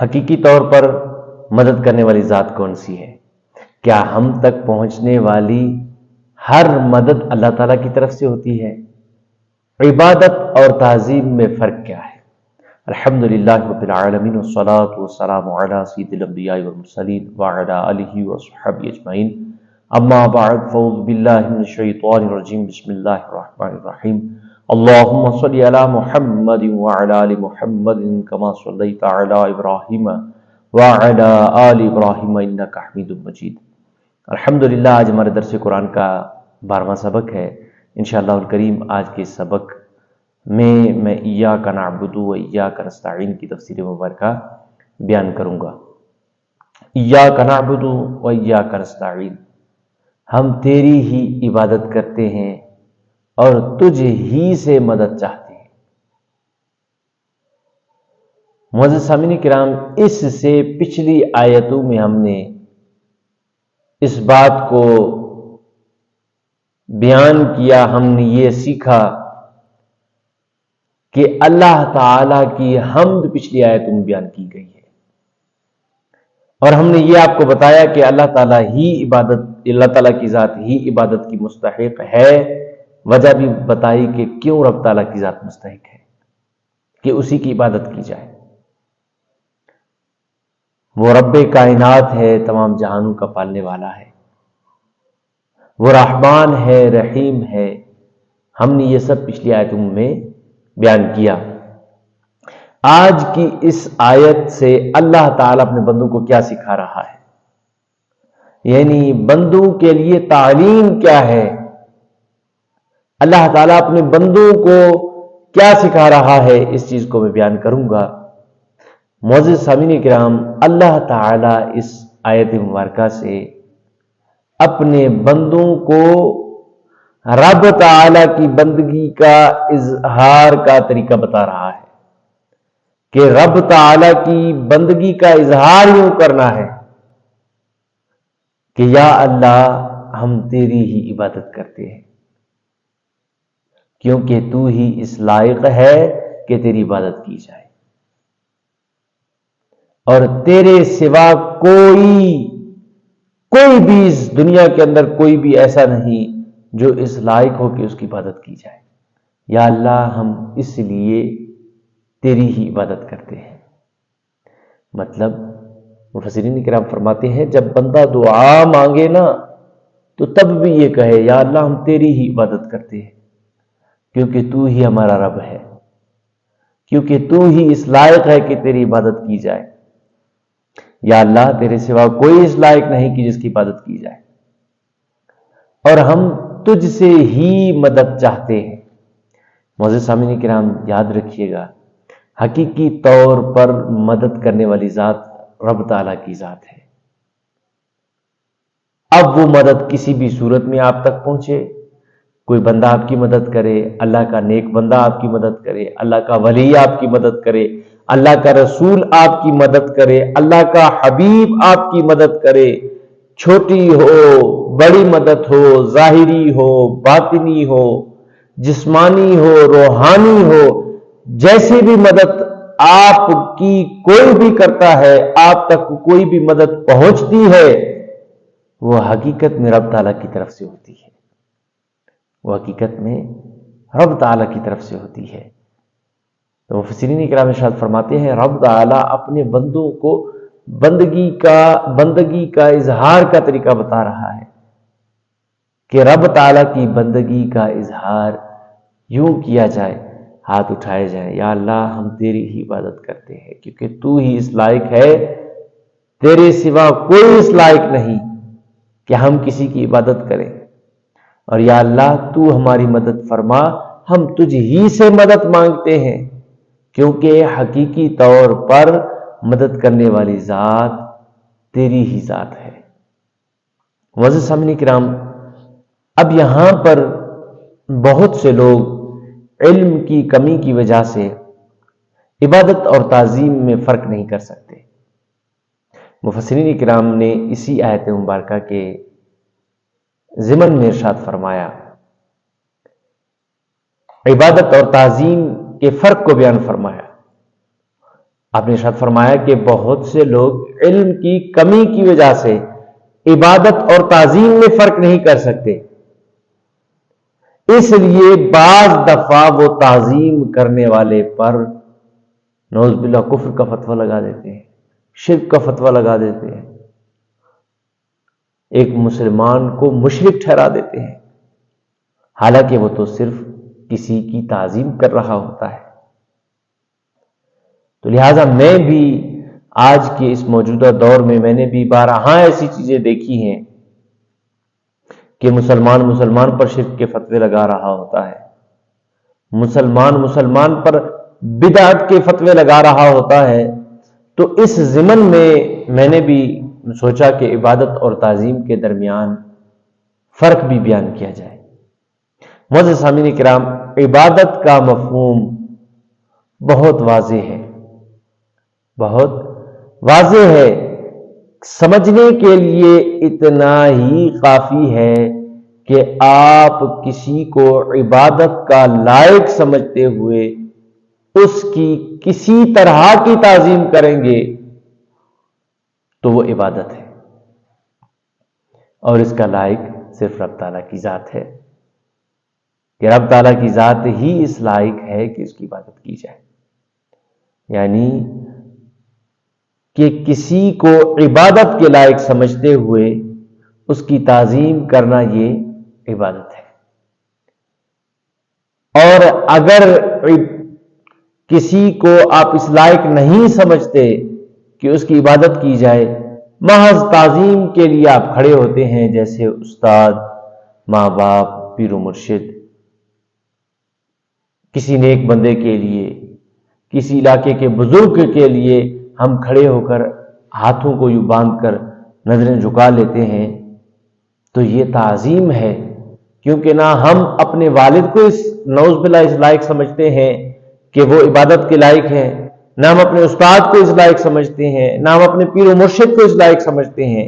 حقیقی طور پر مدد کرنے والی ذات کون سی ہے؟ کیا ہم تک پہنچنے والی ہر مدد اللہ تعالیٰ کی طرف سے ہوتی ہے؟ عبادت اور تعظیم میں فرق کیا ہے؟ الحمدللہ رب العالمین والصلاة والسلام علی سید الانبیاء والمرسلین وعلی آلہ وصحبہ اجمعین، اما بعد فاعوذ باللہ من الشیطان الرجیم، بسم اللہ الرحمن الرحیم۔ اللہم صلی علی محمد وعلی آل محمد کما صلیت علی ابراہیم وعلی آل ابراہیم انک حمید مجید۔ الحمدللہ آج ہمارے درس قرآن کا 12واں سبق ہے۔ انشاءاللہ الکریم آج کے سبق میں ایاک نعبد و ایاک نستعین کی تفسیر مبارکہ بیان کروں گا۔ ایاک نعبد و ایاک نستعین، ہم تیری ہی عبادت کرتے ہیں اور تجھ ہی سے مدد چاہتے ہیں۔ معزز سامعین کرام، اس سے پچھلی آیتوں میں ہم نے اس بات کو بیان کیا، ہم نے یہ سیکھا کہ اللہ تعالی کی حمد پچھلی آیتوں میں بیان کی گئی ہے، اور ہم نے یہ آپ کو بتایا کہ اللہ تعالیٰ کی ذات ہی عبادت کی مستحق ہے۔ وجہ بھی بتائی کہ کیوں رب تعالیٰ کی ذات مستحق ہے کہ اسی کی عبادت کی جائے۔ وہ رب کائنات ہے، تمام جہانوں کا پالنے والا ہے، وہ رحمان ہے، رحیم ہے۔ ہم نے یہ سب پچھلی آیتوں میں بیان کیا۔ آج کی اس آیت سے اللہ تعالیٰ اپنے بندوں کو کیا سکھا رہا ہے، یعنی بندوں کے لیے تعلیم کیا ہے، اللہ تعالیٰ اپنے بندوں کو کیا سکھا رہا ہے، اس چیز کو میں بیان کروں گا۔ معزز سامعین کرام، اللہ تعالیٰ اس آیت مبارکہ سے اپنے بندوں کو رب تعالیٰ کی بندگی کا اظہار کا طریقہ بتا رہا ہے کہ رب تعالیٰ کی بندگی کا اظہار یوں کرنا ہے کہ یا اللہ ہم تیری ہی عبادت کرتے ہیں، کیونکہ تو ہی اس لائق ہے کہ تیری عبادت کی جائے، اور تیرے سوا کوئی بھی اس دنیا کے اندر کوئی بھی ایسا نہیں جو اس لائق ہو کہ اس کی عبادت کی جائے۔ یا اللہ ہم اس لیے تیری ہی عبادت کرتے ہیں۔ مطلب مفسرین کرام فرماتے ہیں جب بندہ دعا مانگے نا تو تب بھی یہ کہے یا اللہ ہم تیری ہی عبادت کرتے ہیں، کیونکہ تو ہی ہمارا رب ہے، کیونکہ تو ہی اس لائق ہے کہ تیری عبادت کی جائے۔ یا اللہ تیرے سوا کوئی اس لائق نہیں کہ جس کی عبادت کی جائے، اور ہم تجھ سے ہی مدد چاہتے ہیں۔ معزز سامعین کرام، یاد رکھیے گا، حقیقی طور پر مدد کرنے والی ذات رب تعالیٰ کی ذات ہے۔ اب وہ مدد کسی بھی صورت میں آپ تک پہنچے، کوئی بندہ آپ کی مدد کرے، اللہ کا نیک بندہ آپ کی مدد کرے، اللہ کا ولی آپ کی مدد کرے، اللہ کا رسول آپ کی مدد کرے، اللہ کا حبیب آپ کی مدد کرے، چھوٹی ہو بڑی مدد ہو، ظاہری ہو باطنی ہو، جسمانی ہو روحانی ہو، جیسی بھی مدد آپ کی کوئی بھی کرتا ہے، آپ تک کوئی بھی مدد پہنچتی ہے، وہ حقیقت میں رب تعالیٰ کی طرف سے ہوتی ہے، وہ حقیقت میں رب تعالیٰ کی طرف سے ہوتی ہے۔ تو مفسرین کرام ارشاد فرماتے ہیں رب تعالیٰ اپنے بندوں کو بندگی کا اظہار کا طریقہ بتا رہا ہے کہ رب تعالیٰ کی بندگی کا اظہار یوں کیا جائے، ہاتھ اٹھائے جائیں، یا اللہ ہم تیری ہی عبادت کرتے ہیں، کیونکہ تو ہی اس لائق ہے، تیرے سوا کوئی اس لائق نہیں کہ ہم کسی کی عبادت کریں، اور یا اللہ تو ہماری مدد فرما، ہم تجھ ہی سے مدد مانگتے ہیں، کیونکہ حقیقی طور پر مدد کرنے والی ذات تیری ہی ذات ہے۔ معزز سامعین کرام، اب یہاں پر بہت سے لوگ علم کی کمی کی وجہ سے عبادت اور تعظیم میں فرق نہیں کر سکتے۔ مفسرین کرام نے اسی آیت مبارکہ کے ضمن میں ارشاد فرمایا، عبادت اور تعظیم کے فرق کو بیان فرمایا آپ نے ارشاد فرمایا کہ بہت سے لوگ علم کی کمی کی وجہ سے عبادت اور تعظیم میں فرق نہیں کر سکتے، اس لیے بعض دفعہ وہ تعظیم کرنے والے پر نعوذ باللہ کفر کا فتویٰ لگا دیتے ہیں، شرک کا فتویٰ لگا دیتے ہیں، ایک مسلمان کو مشرک ٹھہرا دیتے ہیں، حالانکہ وہ تو صرف کسی کی تعظیم کر رہا ہوتا ہے۔ تو لہٰذا میں بھی آج کے اس موجودہ دور میں نے بھی بارہا ایسی چیزیں دیکھی ہیں کہ مسلمان پر شرک کے فتوے لگا رہا ہوتا ہے، مسلمان پر بدعت کے فتوے لگا رہا ہوتا ہے۔ تو اس ضمن میں نے بھی سوچا کہ عبادت اور تعظیم کے درمیان فرق بھی بیان کیا جائے۔ معزز سامعین کرام، عبادت کا مفہوم بہت واضح ہے، بہت واضح ہے، سمجھنے کے لیے اتنا ہی کافی ہے کہ آپ کسی کو عبادت کا لائق سمجھتے ہوئے اس کی کسی طرح کی تعظیم کریں گے تو وہ عبادت ہے، اور اس کا لائق صرف رب تعالیٰ کی ذات ہے، کہ رب تعالیٰ کی ذات ہی اس لائق ہے کہ اس کی عبادت کی جائے، یعنی کہ کسی کو عبادت کے لائق سمجھتے ہوئے اس کی تعظیم کرنا یہ عبادت ہے۔ اور اگر کسی کو آپ اس لائق نہیں سمجھتے کہ اس کی عبادت کی جائے، محض تعظیم کے لیے آپ کھڑے ہوتے ہیں، جیسے استاد، ماں باپ، پیر و مرشد، کسی نیک بندے کے لیے، کسی علاقے کے بزرگ کے لیے ہم کھڑے ہو کر ہاتھوں کو یوں باندھ کر نظریں جھکا لیتے ہیں، تو یہ تعظیم ہے، کیونکہ نہ ہم اپنے والد کو نعوذ باللہ اس لائق سمجھتے ہیں کہ وہ عبادت کے لائق ہیں، نہ ہم اپنے استاد کو اس لائق سمجھتے ہیں، نہ ہم اپنے پیر و مرشد کو اس لائق سمجھتے ہیں،